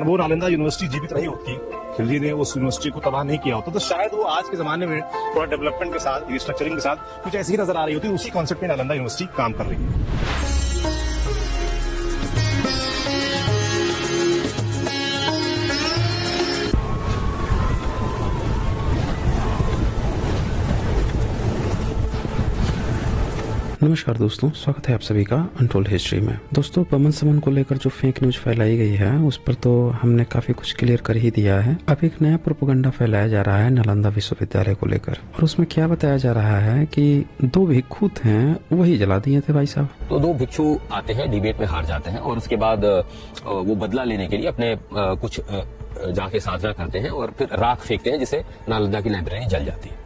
वो नालंदा यूनिवर्सिटी जीवित रही होती, खिलजी ने उस यूनिवर्सिटी को तबाह नहीं किया होता, तो शायद वो आज के जमाने में थोड़ा डेवलपमेंट के साथ, रिस्ट्रक्चरिंग के साथ कुछ ऐसी ही नजर आ रही होती। उसी कॉन्सेप्ट में नालंदा यूनिवर्सिटी काम कर रही है। नमस्कार दोस्तों, स्वागत है आप सभी का अनटोल्ड हिस्ट्री में। दोस्तों, पवन समन को लेकर जो फेक न्यूज फैलाई गई है उस पर तो हमने काफी कुछ क्लियर कर ही दिया है। अब एक नया प्रोपेगेंडा फैलाया जा रहा है नालंदा विश्वविद्यालय को लेकर, और उसमें क्या बताया जा रहा है कि 2 भिक्षु थे, वही जला दिए थे भाई साहब। तो 2 भिक्षु आते हैं, डिबेट में हार जाते हैं और उसके बाद वो बदला लेने के लिए अपने कुछ जाके साधना करते हैं और फिर राख फेंकते हैं, जिससे नालंदा की लाइब्रेरी जल जाती है।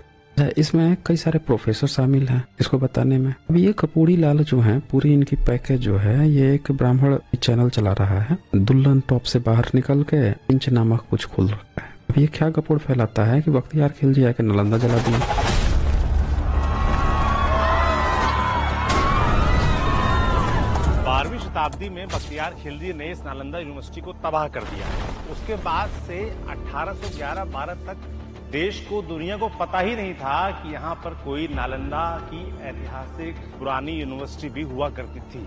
इसमें कई सारे प्रोफेसर शामिल हैं इसको बताने में। अब ये कपूरी लाल जो हैं, पूरी इनकी पैकेज जो है, ये एक ब्राह्मण चैनल चला रहा है। दुल्हन टॉप से बाहर निकल के इंच नामक कुछ खोल रखा है। अब ये क्या कपूर फैलाता है कि बख्तियार खिलजी आके नालंदा जला दिया। 12वीं शताब्दी में बख्तियार खिलजी ने इस नालंदा यूनिवर्सिटी को तबाह कर दिया। उसके बाद से 1811-12 तक देश को, दुनिया को पता ही नहीं था कि यहाँ पर कोई नालंदा की ऐतिहासिक पुरानी यूनिवर्सिटी भी हुआ करती थी।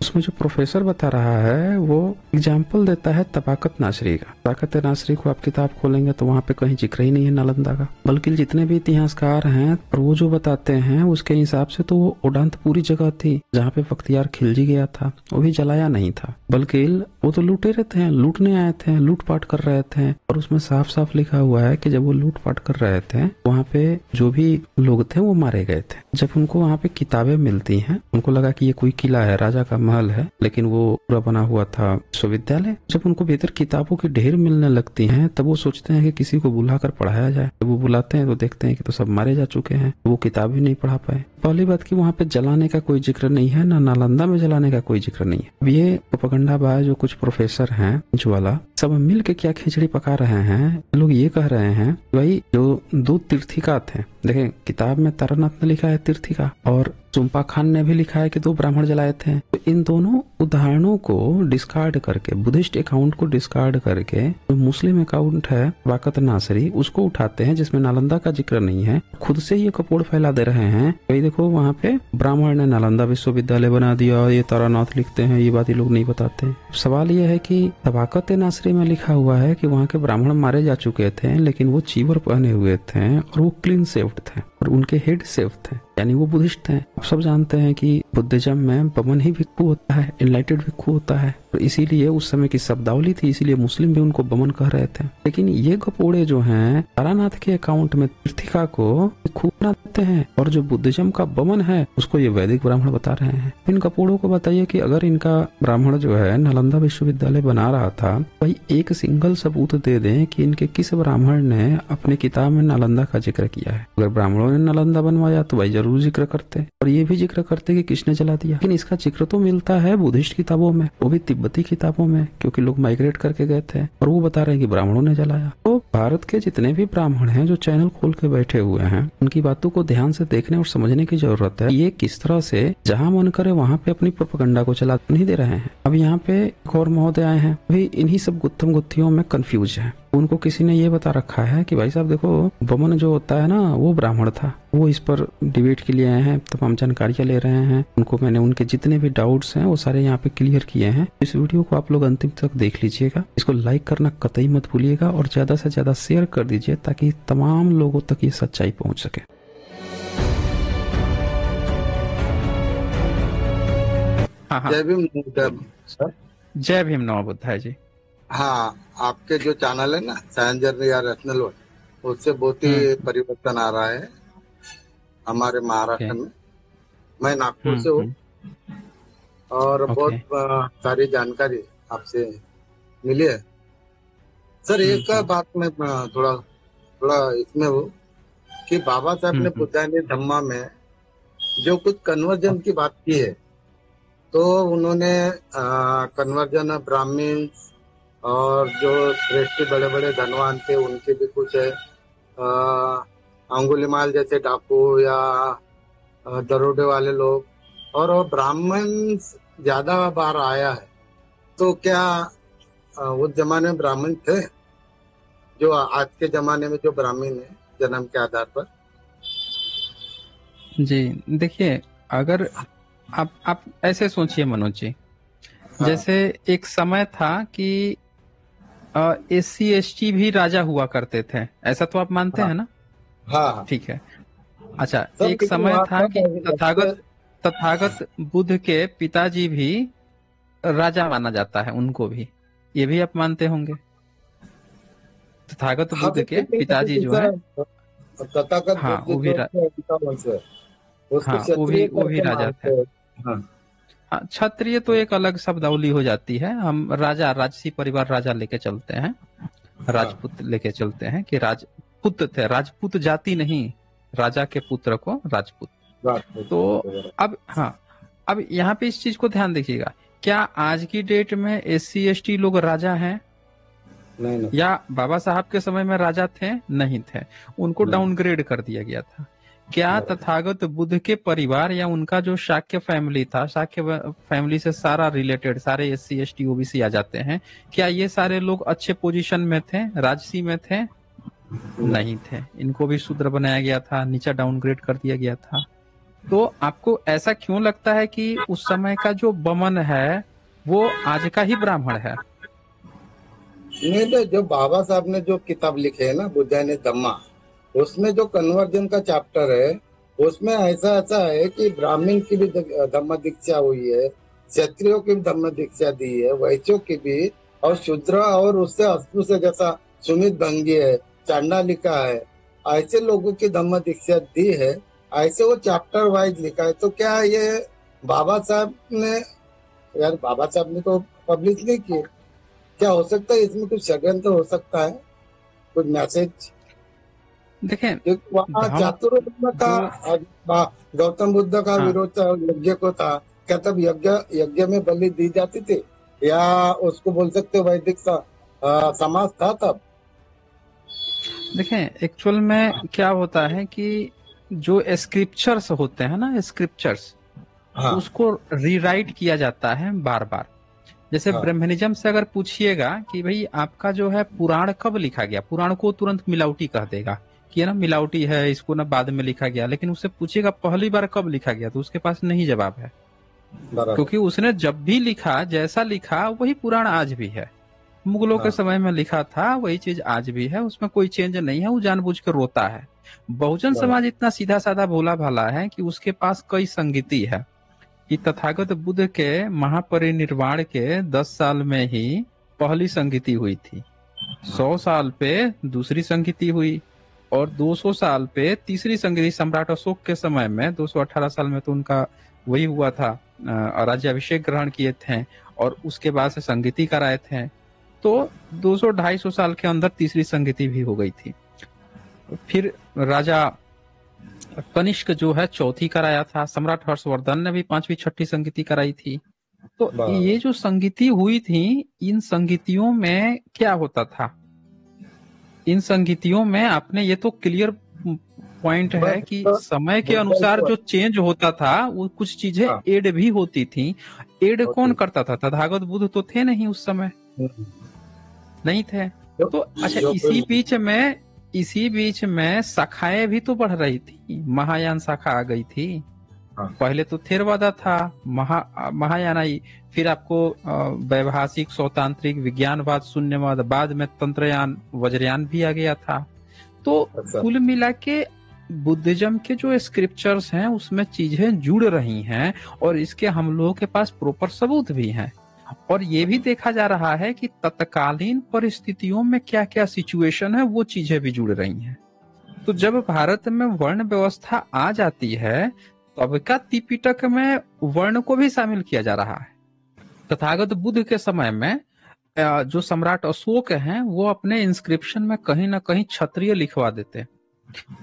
उसमें जो प्रोफेसर बता रहा है वो एग्जाम्पल देता है तबाकत नासरी का। तबाकत नासरी को आप किताब खोलेंगे तो वहाँ पे कहीं जिक्र ही नहीं है नालंदा का, बल्कि जितने भी इतिहासकार हैं और वो जो बताते हैं उसके हिसाब से तो वो उड़ांत पूरी जगह थी जहाँ पे बख्तियार खिलजी गया था, वो भी जलाया नहीं था, बल्कि वो तो लुटेरे थे, लूटने आए थे, लूटपाट कर रहे थे। और उसमें साफ साफ लिखा हुआ है कि जब वो लूटपाट कर रहे थे वहाँ पे जो भी लोग थे वो मारे गए थे। जब उनको वहाँ पे किताबें मिलती हैं, उनको लगा कि ये कोई किला है, राजा का महल है, लेकिन वो पूरा बना हुआ था विश्वविद्यालय। जब उनको भीतर किताबों की ढेर मिलने लगती हैं तब वो सोचते हैं कि किसी को बुलाकर पढ़ाया जाए। जब वो बुलाते हैं तो देखते हैं कि तो सब मारे जा चुके हैं, वो किताब भी नहीं पढ़ा पाए। पहली बात कि वहाँ पे जलाने का कोई जिक्र नहीं है, ना नालंदा में जलाने का कोई जिक्र नहीं है। अब ये प्रोपेगेंडा बाय जो कुछ प्रोफेसर हैं ज्वाला, सब मिल के क्या खिचड़ी पका रहे हैं। लोग ये कह रहे हैं भाई जो 2 तीर्थिका थे, देखें किताब में तारानाथ ने लिखा है तीर्थिका और चुम्पा खान ने भी लिखा है कि 2 ब्राह्मण जलाए थे। तो इन दोनों उदाहरणों को डिस्कार्ड करके, बुद्धिस्ट अकाउंट को डिस्कार्ड करके जो मुस्लिम अकाउंट है वाकत नासरी, उसको उठाते हैं जिसमें नालंदा का जिक्र नहीं है। खुद से ये कपोड़ फैला दे रहे हैं भाई देखो वहाँ पे ब्राह्मण ने नालंदा विश्वविद्यालय बना दिया, ये तारानाथ लिखते हैं, ये बात ये लोग नहीं बताते। सवाल ये है कि तबाकत नासरी में लिखा हुआ है कि वहाँ के ब्राह्मण मारे जा चुके थे, लेकिन वो चीवर पहने हुए थे और वो क्लीन सेव्ड थे और उनके हेड सेव थे, यानी वो बुद्धिस्ट थे। आप सब जानते हैं कि बुद्धिज्म में बमन ही भिक्खु होता है, एनलाइटेड भिक्खु होता है, और इसीलिए उस समय की शब्दावली थी, इसीलिए मुस्लिम भी उनको बमन कह रहे थे। लेकिन ये कपोड़े जो हैं तारानाथ के अकाउंट में तीर्थिका को भिक्खु बना देते हैं और जो बुद्धिज्म का बमन है उसको ये वैदिक ब्राह्मण बता रहे हैं। इन कपोड़ों को बताइए कि अगर इनका ब्राह्मण जो है नालंदा विश्वविद्यालय बना रहा था, भाई एक सिंगल सबूत दे दें कि इनके किस ब्राह्मण ने अपनी किताब में नालंदा का जिक्र किया है। अगर ब्राह्मणों ने नालंदा बनवाया तो भाई जरूर जिक्र करते, और ये भी जिक्र करते कि किसने जला दिया। लेकिन इसका जिक्र तो मिलता है बुद्धिस्ट किताबों में, वो भी तिब्बती किताबों में, क्योंकि लोग माइग्रेट करके गए थे और वो बता रहे हैं कि ब्राह्मणों ने जलाया। तो भारत के जितने भी ब्राह्मण हैं जो चैनल खोल के बैठे हुए हैं, उनकी बातों को ध्यान से देखने और समझने की जरूरत है। ये किस तरह से जहां मन करे वहां पे अपनी प्रोपेगेंडा को चला नहीं दे रहे हैं। अब यहाँ पे एक और महोदय आए हैं, भाई इन्हीं सब गुत्थम गुत्थियों में कंफ्यूज है। उनको किसी ने ये बता रखा है कि भाई साहब देखो बमन जो होता है ना वो ब्राह्मण था, वो इस पर डिबेट के लिए आए हैं, तमाम जानकारियां ले रहे हैं। उनको मैंने उनके जितने भी डाउट्स हैं वो सारे यहाँ पे क्लियर किए हैं। इस वीडियो को आप लोग अंतिम तक देख लीजिएगा, इसको लाइक करना कतई मत भूलिएगा और ज्यादा से ज्यादा शेयर कर दीजिए ताकि तमाम लोगों तक ये सच्चाई पहुंच सके। जय भीम सर। जय भीम नमो बुद्धाय जी। हाँ, आपके जो चैनल है ना साइंस जर्नी या रत्नल, उससे बहुत ही परिवर्तन आ रहा है हमारे महाराष्ट्र में। मैं नागपुर से हूँ और बहुत सारी जानकारी आपसे मिली है सर। एक बात में थोड़ा इसमें हो कि बाबा साहब ने पुजानी धम्मा में जो कुछ कन्वर्जन की बात की है, तो उन्होंने कन्वर्जन ब्राह्मण्स और जो श्रेष्ठ बड़े बड़े धनवान थे उनके भी कुछ है, अंगुलीमाल जैसे डाकू या दरोडे वाले लोग, और ब्राह्मण ज्यादा बार आया है। तो क्या उस जमाने में ब्राह्मण थे जो आज के जमाने में जो ब्राह्मण है जन्म के आधार पर? जी देखिए, अगर आप ऐसे सोचिए मनोज जी, जैसे एक समय था कि SC ST भी राजा हुआ करते थे, ऐसा तो आप मानते हाँ हैं ना? हाँ ठीक है। अच्छा, सब, एक लेकिन समय वहाँ था कि सब तथागत बुद्ध के पिताजी भी राजा माना जाता है, उनको भी, ये भी आप मानते होंगे। तथागत हाँ बुद्ध के पिताजी जो है, तथागत हाँ बुद्ध वो भी जो थे उनका वंश है, उसको हाँ क्षत्रिय वो भी करके राजा थे। मानते हैं। हाँ हाँ, क्षत्रिय तो एक अलग शब्दावली हो जाती है। हम राजा, राजसी परिवार राजा लेके चलते हैं, हाँ राजपूत लेके चलते हैं कि राजपूत थे, राजपूत जाति नहीं, राजा के पुत्र को राजपूत। राजपूत तो बोलते हैं। अब हाँ, अब यहाँ पे इस चीज को ध्यान देखिएगा, क्या आज की डेट में SC ST लोग राजा हैं? नहीं नहीं या बाबा साहब के समय में राजा थे? नहीं थे, उनको नहीं, डाउनग्रेड कर दिया गया था। क्या बराबर। तथागत बुद्ध के परिवार या उनका जो शाक्य फैमिली था, शाक्य फैमिली से सारा रिलेटेड सारे SC ST OBC आ जाते हैं, क्या ये सारे लोग अच्छे पोजीशन में थे, राजसी में थे? नहीं थे, इनको भी शूद्र बनाया गया था, नीचा डाउनग्रेड कर दिया गया था। तो आपको ऐसा क्यों लगता है कि उस समय का जो बमन है वो आज का ही ब्राह्मण है? नहीं तो जो बाबा साहब ने जो किताब लिखे है ना बुद्धायन धम्मा, उसमें जो कन्वर्जन का चैप्टर है उसमें ऐसा ऐसा है कि ब्राह्मण की भी धम्म दीक्षा हुई है, क्षत्रियों की भी धम्म दीक्षा दी है, वैश्यों की भी, और शूद्र और उससे अस्पृश्य जैसा सुमित भंगी है, चांडालिका है, ऐसे लोगों की धम्म दीक्षा दी है। ऐसे वो चैप्टर वाइज लिखा है। तो क्या ये बाबा साहब ने, यार बाबा साहब ने तो पब्लिश नहीं किए, क्या हो सकता है इसमें कुछ षड्यंत्र हो सकता है, कुछ मैसेज? देखें, क्योंकि वहाँ चातुर्वर्ण्य का गौतम बुद्ध का हाँ, विरोध यज्ञ को था। क्या तब यज्ञ में बलि दी जाती थी, या उसको बोल सकते वैदिक समाज था तब? देखें एक्चुअल में क्या होता है कि जो स्क्रिप्चर्स होते हैं ना, स्क्रिप्चर्स, हाँ उसको रीराइट किया जाता है बार बार। जैसे हाँ ब्रह्मनिज्म से अगर पूछिएगा कि भाई आपका जो है पुराण कब लिखा गया, पुराण को तुरंत मिलावटी कह देगा कि है ना मिलावटी है, इसको ना बाद में लिखा गया। लेकिन उससे पूछिएगा पहली बार कब लिखा गया, तो उसके पास नहीं जवाब है, बराबर। क्योंकि उसने जब भी लिखा, जैसा लिखा वही पुराण आज भी है। मुगलों के हाँ समय में लिखा था वही चीज आज भी है, उसमें कोई चेंज नहीं है। वो जानबूझ के रोता है। बहुजन बराबर। समाज इतना सीधा साधा भोला भाला है कि उसके पास कई संगीति है कि तथागत बुद्ध के महापरिनिर्वाण के 10 साल में ही पहली संगीति हुई थी, 100 साल पे दूसरी संगीति हुई, और 200 साल पे तीसरी संगीति। सम्राट अशोक के समय में 218 साल में तो उनका वही हुआ था, राज्याभिषेक ग्रहण किए थे, और उसके बाद से संगीति कराए थे। तो 200-250 साल के अंदर तीसरी संगीति भी हो गई थी। फिर राजा कनिष्क जो है चौथी कराया था, सम्राट हर्षवर्धन ने भी 5वीं 6ठी संगीति कराई थी। तो ये जो संगीति हुई थी, इन संगीतियों में क्या होता था, इन संगीतियों में आपने ये तो क्लियर पॉइंट है कि समय के अनुसार जो चेंज होता था वो कुछ चीजें एड भी होती थी। एड कौन करता था? तथागत बुद्ध तो थे नहीं उस समय, नहीं थे। तो अच्छा, इसी बीच में शाखाएं भी तो बढ़ रही थी, महायान शाखा आ गई थी। पहले तो थेरवादा था, महायान आई, फिर आपको वैभाषिक, सौतांत्रिक, विज्ञानवाद, शून्यवाद, बाद में तंत्रयान, वज्रयान भी आ गया था। तो कुल मिला के बुद्धिज्म के जो स्क्रिप्चर्स हैं उसमें चीजें जुड़ रही हैं, और इसके हम लोगों के पास प्रॉपर सबूत भी हैं। और ये भी देखा जा रहा है कि तत्कालीन परिस्थितियों में क्या क्या सिचुएशन है, वो चीजें भी जुड़ रही हैं। तो जब भारत में वर्ण व्यवस्था आ जाती है, तब का त्रिपिटक में वर्ण को भी शामिल किया जा रहा है। तथागत बुद्ध के समय में जो सम्राट अशोक हैं, वो अपने इंस्क्रिप्शन में कहीं ना कहीं क्षत्रिय लिखवा देते,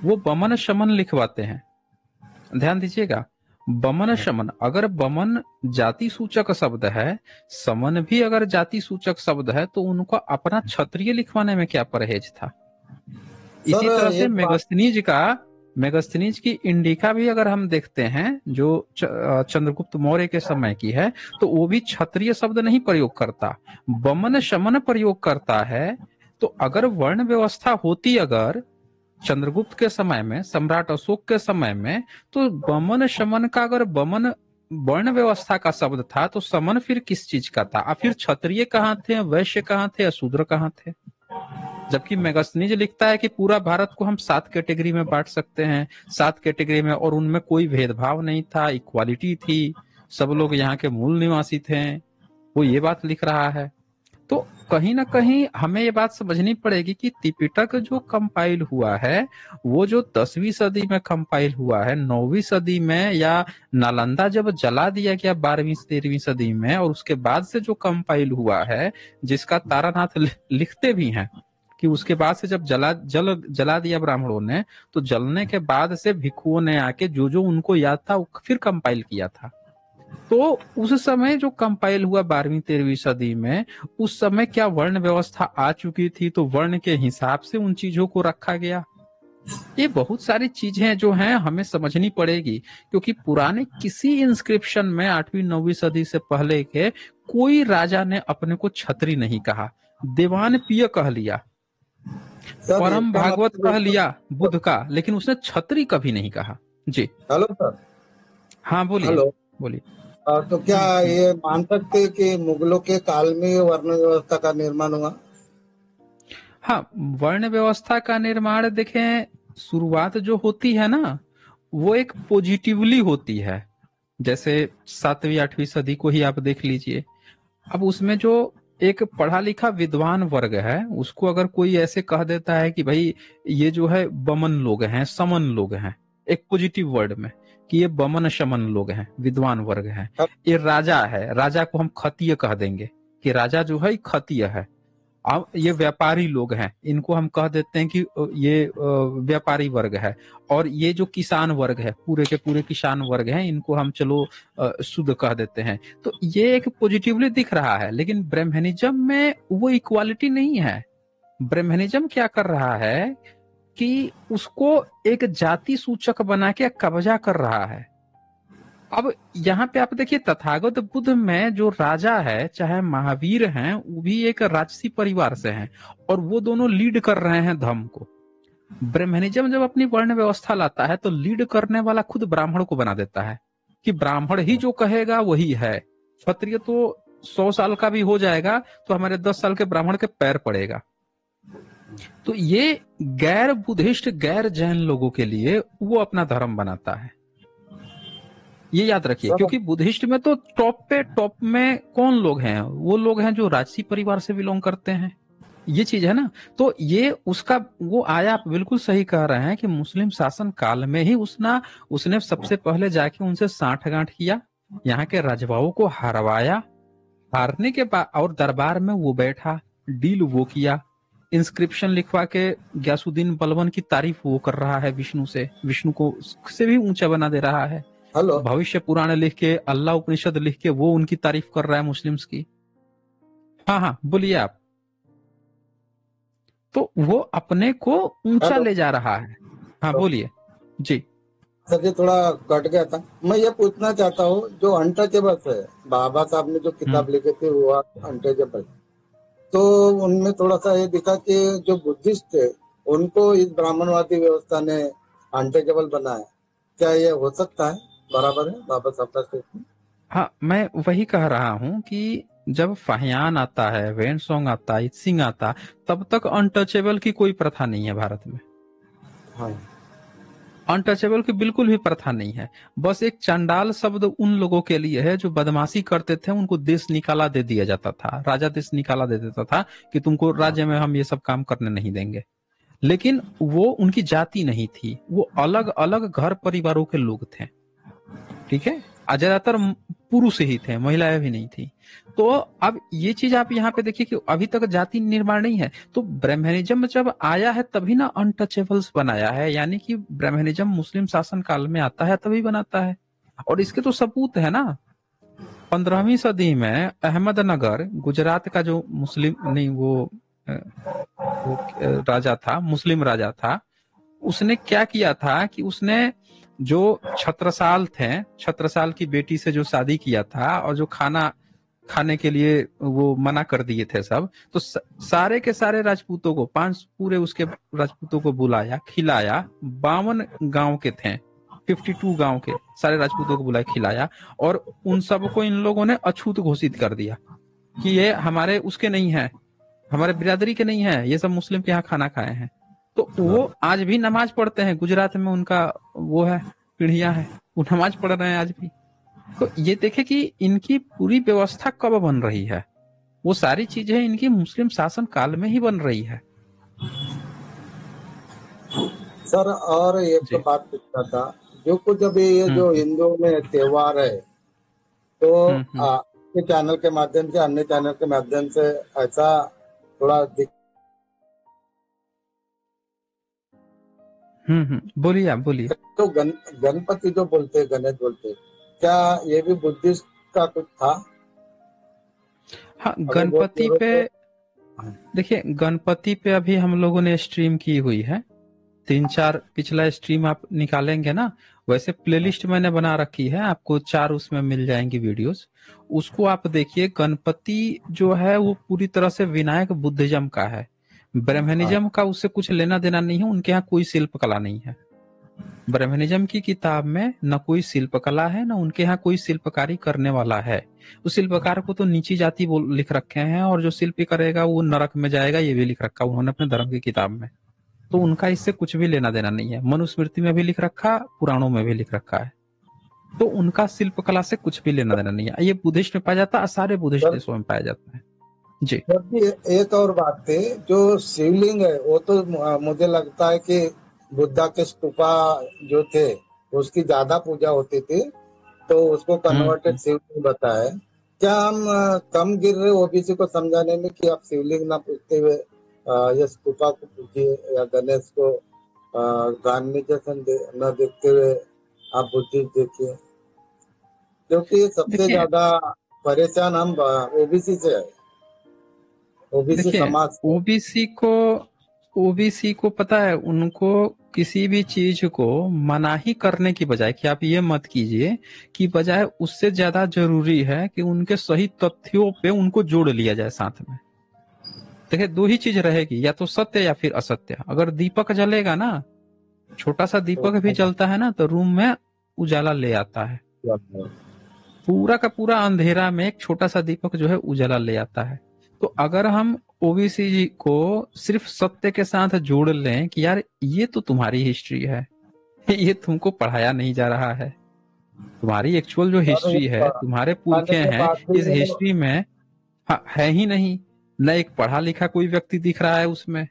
वो बमन शमन लिखवाते हैं। ध्यान दीजिएगा, बमन शमन, अगर बमन जाति सूचक शब्द है, समन भी अगर जाति सूचक शब्द है, तो उनको अपना क्षत्रिय लिखवाने में क्या परहेज था? इसी तरह से मेगास्थनीज की इंडिका भी अगर हम देखते हैं जो चंद्रगुप्त मौर्य के समय की है, तो वो भी क्षत्रिय शब्द नहीं प्रयोग करता, बमन शमन प्रयोग करता है। तो अगर वर्ण व्यवस्था होती अगर चंद्रगुप्त के समय में, सम्राट अशोक के समय में, तो बमन शमन का अगर बमन वर्ण व्यवस्था का शब्द था तो समन फिर किस चीज का था? फिर क्षत्रिय कहाँ थे, वैश्य कहाँ थे, शूद्र कहाँ थे? जबकि मेगास्थनीज लिखता है कि पूरा भारत को हम 7 कैटेगरी में बांट सकते हैं, 7 कैटेगरी में, और उनमें कोई भेदभाव नहीं था, इक्वालिटी थी, सब लोग यहाँ के मूल निवासी थे। वो ये बात लिख रहा है। तो कहीं ना कहीं हमें ये बात समझनी पड़ेगी कि त्रिपिटक जो कंपाइल हुआ है वो जो 10वीं सदी में कंपाइल हुआ है, 9वीं सदी में, या नालंदा जब जला दिया गया 12वीं 13वीं सदी में, और उसके बाद से जो कंपाइल हुआ है, जिसका तारानाथ लिखते भी हैं कि उसके बाद से जब जला दिया ब्राह्मणों ने, तो जलने के बाद से भिक्षुओं ने आके जो जो उनको याद था वो फिर कंपाइल किया था। तो उस समय जो कंपाइल हुआ 12वीं 13वीं सदी में, उस समय क्या वर्ण व्यवस्था आ चुकी थी? तो वर्ण के हिसाब से उन चीजों को रखा गया। ये बहुत सारी चीजें जो हैं हमें समझनी पड़ेगी, क्योंकि पुराने किसी इंस्क्रिप्शन में 8वीं 9वीं सदी से पहले के कोई राजा ने अपने को छत्री नहीं कहा, देवान पिय कह लिया, परम भागवत कह लिया बुद्ध का, लेकिन उसने छत्री कभी नहीं कहा। जी हेलो सर। हाँ बोलिए। हेलो बोलिए। तो क्या ये मान सकते हैं कि मुगलों के काल में वर्ण व्यवस्था का निर्माण हुआ? हाँ, वर्ण व्यवस्था का निर्माण देखें, शुरुआत जो होती है ना वो एक पॉजिटिवली होती है। जैसे 7वीं 8वीं सदी को ही आप देख लीजिए। अब उसमें जो एक पढ़ा लिखा विद्वान वर्ग है, उसको अगर कोई ऐसे कह देता है कि भाई ये जो है बमन लोग हैं, समन लोग हैं, एक पॉजिटिव वर्ड में कि ये बमन शमन लोग हैं, विद्वान वर्ग हैं, ये राजा है, राजा को हम खतीय कह देंगे कि राजा जो है खतीय है। अब ये व्यापारी लोग हैं, इनको हम कह देते हैं कि ये व्यापारी वर्ग है। और ये जो किसान वर्ग है, पूरे के पूरे किसान वर्ग हैं, इनको हम चलो शुद्ध कह देते हैं। तो ये एक पॉजिटिवली दिख रहा है। लेकिन ब्रह्मनिज्म में वो इक्वालिटी नहीं है। ब्रह्मनिज्म क्या कर रहा है कि उसको एक जाति सूचक बना के कब्जा कर रहा है। अब यहाँ पे आप देखिए, तथागत बुद्ध में जो राजा है, चाहे महावीर हैं, वो भी एक राजसी परिवार से हैं, और वो दोनों लीड कर रहे हैं धर्म को। ब्रह्मनिज्म जब अपनी वर्ण व्यवस्था लाता है तो लीड करने वाला खुद ब्राह्मण को बना देता है कि ब्राह्मण ही जो कहेगा वही है। क्षत्रिय तो 100 साल का भी हो जाएगा तो हमारे 10 साल के ब्राह्मण के पैर पड़ेगा। तो ये गैर बुद्धिस्ट, गैर जैन लोगों के लिए वो अपना धर्म बनाता है। ये याद रखिए, क्योंकि बुद्धिस्ट में तो टॉप में कौन लोग हैं? वो लोग हैं जो राजसी परिवार से बिलोंग करते हैं। ये चीज है ना। तो ये उसका वो आया, आप बिल्कुल सही कह रहे हैं कि मुस्लिम शासन काल में ही उसने सबसे पहले जाके उनसे साठगांठ किया, यहाँ के राजवाओं को हरवाया, हारने के बाद और दरबार में वो बैठा, डील वो किया, इंस्क्रिप्शन लिखवा के गयासुद्दीन बलबन की तारीफ वो कर रहा है, विष्णु को से भी ऊंचा बना दे रहा है। भविष्य पुराण लिख के, अल्लाह उपनिषद लिख के वो उनकी तारीफ कर रहा है मुस्लिम्स की। हाँ बोलिए आप। तो वो अपने को ऊंचा ले जा रहा है। हाँ बोलिए जी। सर जी थोड़ा कट गया था। मैं ये पूछना चाहता हूँ, जो अनटचेबल्स है, बाबा साहब ने जो किताब लिखे थे वो अनटचेबल, तो उनमें थोड़ा सा ये दिखा कि जो बुद्धिस्ट थे उनको इस ब्राह्मणवादी व्यवस्था ने अनटचेबल बनाया। क्या ये हो सकता है? बराबर है बाबा साहब का स्टेटमेंट? हाँ, मैं वही कह रहा हूँ कि जब फाहियान आता है, वेनसोंग आता है, इत्सिंग आता, तब तक अनटचेबल की कोई प्रथा नहीं है भारत में। हाँ, अनटचेबल की बिल्कुल भी प्रथा नहीं है। बस एक चंडाल शब्द उन लोगों के लिए है जो बदमाशी करते थे, उनको देश निकाला दे दिया जाता था, राजा देश निकाला दे देता था कि तुमको राज्य में हम ये सब काम करने नहीं देंगे। लेकिन वो उनकी जाति नहीं थी, वो अलग अलग घर परिवारों के लोग थे, ठीक है। ज्यादातर पुरुष ही थे, महिलाएं भी नहीं थी। तो अब ये चीज आप यहाँ पे देखिए कि अभी तक जाति निर्माण नहीं है। तो ब्राह्मणिज्म जब आया है तभी ना अनटचेबल्स बनाया है, यानी कि ब्राह्मणिज्म मुस्लिम शासन काल में आता है तभी बनाता है। और इसके तो सबूत है ना। 15वीं सदी में अहमदनगर, गुजरात का जो मुस्लिम नहीं वो राजा था, मुस्लिम राजा था, उसने क्या किया था कि उसने जो छत्रसाल थे, छत्रसाल की बेटी से जो शादी किया था और जो खाना खाने के लिए वो मना कर दिए थे सब, तो सारे के सारे राजपूतों को, 5 पूरे उसके राजपूतों को बुलाया, खिलाया। 52 गांव के थे, 52 गांव के सारे राजपूतों को बुलाया, खिलाया, और उन सबको इन लोगों ने अछूत घोषित कर दिया कि ये हमारे उसके नहीं है, हमारे बिरादरी के नहीं है, ये सब मुस्लिम के यहाँ खाना खाए हैं। तो वो आज भी नमाज पढ़ते हैं, गुजरात में उनका वो है, पीढ़ियां है, वो नमाज पढ़ रहे हैं आज भी। तो ये देखे कि इनकी पूरी व्यवस्था कब बन रही है, वो सारी चीजें इनकी मुस्लिम शासन काल में ही बन रही है। सर और एक बात पूछना था, जो कुछ अभी ये जो हिंदुओं में त्योहार है, तो आपके चैनल के माध्यम से, अन्य चैनल के माध्यम से ऐसा थोड़ा बोलिए, आप बोलिए। तो गणपति जो बोलते, गणेश बोलते, क्या ये भी बुद्धिस्ट का कुछ था? हाँ, गणपति पे देखिए, गणपति पे अभी हम लोगों ने स्ट्रीम की हुई है, 3-4 पिछला स्ट्रीम आप निकालेंगे ना, वैसे प्लेलिस्ट मैंने बना रखी है, आपको 4 उसमें मिल जाएंगी वीडियोस, उसको आप देखिए। गणपति जो है वो पूरी तरह से विनायक बुद्धिज्म का है, ब्रह्मनिज्म का उससे कुछ लेना देना नहीं है, उनके यहाँ कोई शिल्प कला नहीं है। ब्रह्मनिज्म की किताब में न कोई शिल्पकला है, न उनके यहाँ कोई शिल्पकारी करने वाला है। उस शिल्पकार को तो नीची जाति लिख रखे हैं, और जो शिल्प करेगा वो नरक में जाएगा, ये भी लिख रखा उन्होंने अपने धर्म की किताब में। तो उनका इससे कुछ भी लेना देना नहीं है। मनुस्मृति में भी लिख रखा, पुराणों में भी लिख रखा है, तो उनका शिल्पकला से कुछ भी लेना देना नहीं है। ये बुद्धिस्ट में पाया जाता है, सारे बुद्धिस्ट देशों में पाया जाता है जी। एक और बात थी, जो शिवलिंग है वो तो मुझे लगता है कि बुद्धा के स्तूपा जो थे उसकी ज्यादा पूजा होती थी, तो उसको कन्वर्टेड शिवलिंग बताया। क्या हम कम गिर रहे ओबीसी को समझाने में कि आप शिवलिंग ना पूछते हुए ये स्तूपा को पूछिए, या गणेश को गांधी जैसा न देखते हुए आप बुद्धिस्ट देखिए, क्योंकि सबसे ज्यादा परेशान हम ओबीसी से है, ओबीसी समाज। ओबीसी को पता है, उनको किसी भी चीज को मनाही करने की बजाय कि आप ये मत कीजिए, कि बजाय उससे ज्यादा जरूरी है कि उनके सही तथ्यों पे उनको जोड़ लिया जाए साथ में। देखिए, 2 ही चीज रहेगी, या तो सत्य या फिर असत्य। अगर दीपक जलेगा ना, छोटा सा दीपक भी जलता है ना, तो रूम में उजाला ले आता है। पूरा का पूरा अंधेरा में एक छोटा सा दीपक जो है उजाला ले आता है। तो अगर हम ओबीसी को सिर्फ सत्य के साथ जोड़ लें कि यार ये तो तुम्हारी हिस्ट्री है, ये तुमको पढ़ाया नहीं जा रहा है, तुम्हारी एक्चुअल जो हिस्ट्री है, तुम्हारे पुरखे हैं, इस हिस्ट्री में है ही नहीं, न एक पढ़ा लिखा कोई व्यक्ति दिख रहा है उसमें।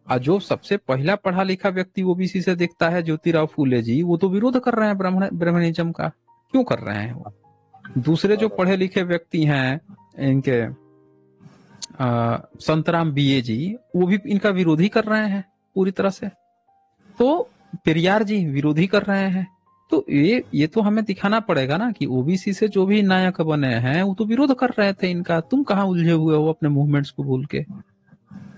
और जो सबसे पहला पढ़ा लिखा व्यक्ति ओबीसी से दिखता है, ज्योतिराव फूले जी, वो तो विरोध कर रहे हैं ब्राह्मणिज्म का। क्यों कर रहे हैं वो? दूसरे जो पढ़े लिखे व्यक्ति हैं, इनके संतराम बीए जी, वो भी इनका विरोधी कर रहे हैं पूरी तरह से। तो पेरियार जी विरोधी कर रहे हैं। तो ये तो हमें दिखाना पड़ेगा ना कि ओबीसी से जो भी नायक बने हैं वो तो विरोध कर रहे थे इनका। तुम कहाँ उलझे हुए हो अपने मूवमेंट्स को भूल के?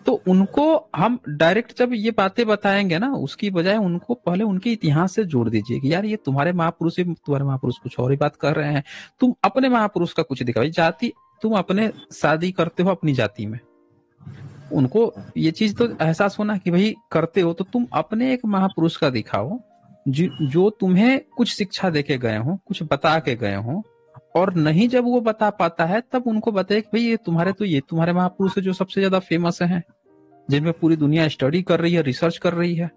तो उनको हम डायरेक्ट जब ये बातें बताएंगे ना, उसकी बजाय उनको पहले उनके इतिहास से जोड़ दीजिए कि यार ये तुम्हारे महापुरुष, तुम्हारे महापुरुष कुछ और ही बात कर रहे हैं, तुम अपने महापुरुष का कुछ दिखाओ। जाति, तुम अपने शादी करते हो अपनी जाति में, उनको ये चीज तो एहसास होना कि भाई करते हो तो तुम अपने एक महापुरुष का दिखाओ जो तुम्हें कुछ शिक्षा देके गए हो, कुछ बता के गए हो। और नहीं जब वो बता पाता है तब उनको बताए कि भाई ये तुम्हारे महापुरुष जो सबसे ज्यादा फेमस हैं, जिनमें पूरी दुनिया स्टडी कर रही है, रिसर्च कर रही है।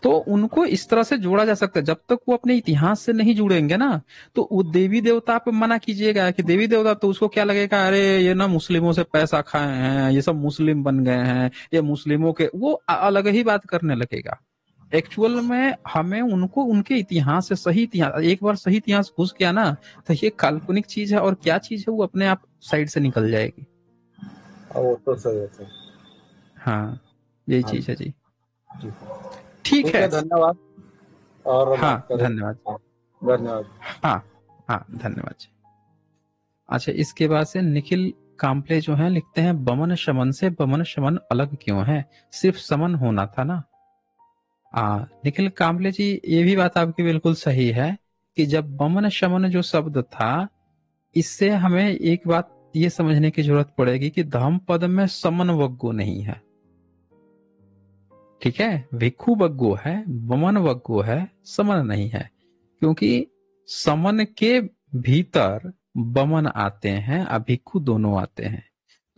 तो उनको इस तरह से जोड़ा जा सकता है। जब तक वो अपने इतिहास से नहीं जुड़ेंगे ना, तो वो देवी देवता पे मना कीजिएगा कि देवी देवता, तो उसको क्या लगेगा, अरे ये ना मुस्लिमों से पैसा खाए हैं, ये सब मुस्लिम बन गए हैं, ये मुस्लिमों के, वो अलग ही बात करने लगेगा। एक्चुअल में हमें उनको उनके इतिहास से, सही इतिहास, एक बार सही इतिहास घुस गया ना, तो ये काल्पनिक चीज है और क्या चीज है वो अपने आप साइड से निकल जाएगी। वो तो सही है। हाँ, यही चीज है जी। ठीक है, धन्यवाद। और हाँ, धन्यवाद। हाँ, धन्यवाद जी। अच्छा, इसके बाद से निखिल काम्पले जो है लिखते हैं, बमन शमन से बमन शमन अलग क्यों है, सिर्फ समन होना था ना। निखिल कांबले जी, ये भी बात आपकी बिल्कुल सही है कि जब बमन शमन जो शब्द था, इससे हमें एक बात ये समझने की जरूरत पड़ेगी कि धम पद में समन वग्गो नहीं है। ठीक है, भिक्खु वग्गो है, बमन वग्गो है, समन नहीं है, क्योंकि समन के भीतर बमन आते हैं, अभिक्खु दोनों आते हैं।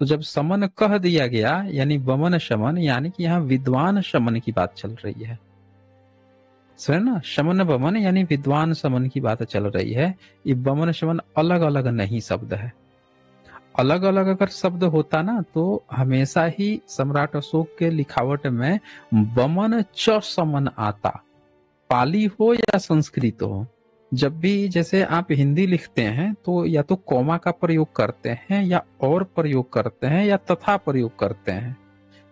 तो जब समन कह दिया गया यानी बमन शमन, यानी कि यहाँ विद्वान शमन की बात चल रही है। सुने ना, शमन बमन यानी विद्वान समन की बात चल रही है। ये बमन शमन अलग अलग नहीं शब्द है। अलग अलग अगर शब्द होता ना तो हमेशा ही सम्राट अशोक के लिखावट में बमन च समन आता, पाली हो या संस्कृत हो। जब भी जैसे आप हिंदी लिखते हैं तो या तो कॉमा का प्रयोग करते हैं या और प्रयोग करते हैं या तथा प्रयोग करते हैं।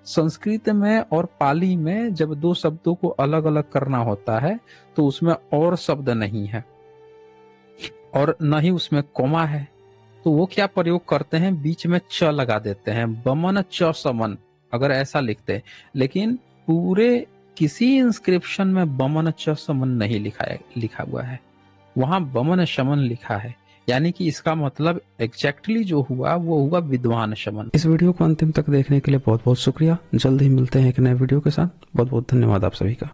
संस्कृत में और पाली में जब दो शब्दों को अलग अलग करना होता है तो उसमें और शब्द नहीं है और न ही उसमें कॉमा है, तो वो क्या प्रयोग करते हैं, बीच में च लगा देते हैं, बमन च समन अगर ऐसा लिखते हैं। लेकिन पूरे किसी इंस्क्रिप्शन में बमन च समन नहीं लिखा हुआ है, वहां बमन शमन लिखा है। यानी कि इसका मतलब एग्जैक्टली जो हुआ वो हुआ विद्वान शमन। इस वीडियो को अंतिम तक देखने के लिए बहुत बहुत शुक्रिया। जल्द ही मिलते हैं एक नए वीडियो के साथ। बहुत बहुत धन्यवाद आप सभी का।